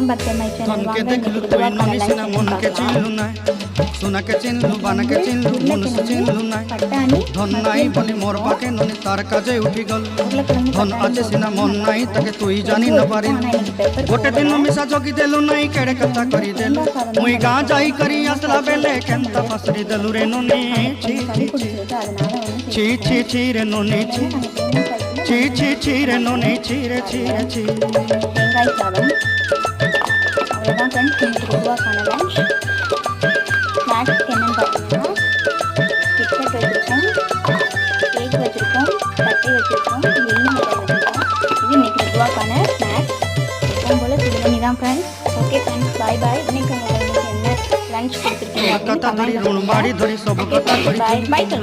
Welcome back to my channel धन के देखलू तू ननी सिना मन के चिन्हलू ना सोना के चिन्हलू बन के चिन्हलू मन से चिन्हलू ना धन नाई बोली मोर पाके ननी तार काजे उठी गल धन आजे सिना मन नाई ताके तुई जानी न पारिल गोटे दिन मिसा जोगी देलू नाई केड़े कथा करी देलू मुई गा जाई करी असला बेले केंता फसरी देलू रे ननी ची ची ची ची ची रे ननी ची ची ची ची रे ननी ची रे ची रे ची தேங்காய் சாதம் அவ்வளோதான் ஃப்ரெண்ட்ஸ் இன்னைக்கு ரூபாக்கான லஞ்ச் ஸ்நாக்ஸ்க்கு என்னென்னு பார்த்தீங்கன்னா கிட்கட் வச்சுருக்கோம் கேக் வச்சுருக்கோம் பட்டை வச்சுருக்கோம் எள்ளு மிட்டாய் வச்சுருக்கோம் இது இன்னைக்கு ரூபாக்கான ஸ்நாக்ஸ் எப்பவும் போல் சிறுமணி தான் ஃப்ரெண்ட்ஸ் ஓகே ஃப்ரெண்ட்ஸ் பாய் பாய் இன்னைக்கு உங்களுக்கு என்ன லஞ்ச் கொடுத்துருக்கீங்க कथा धरी ऋण बाड़ी धरी सब कथा बाय बाय।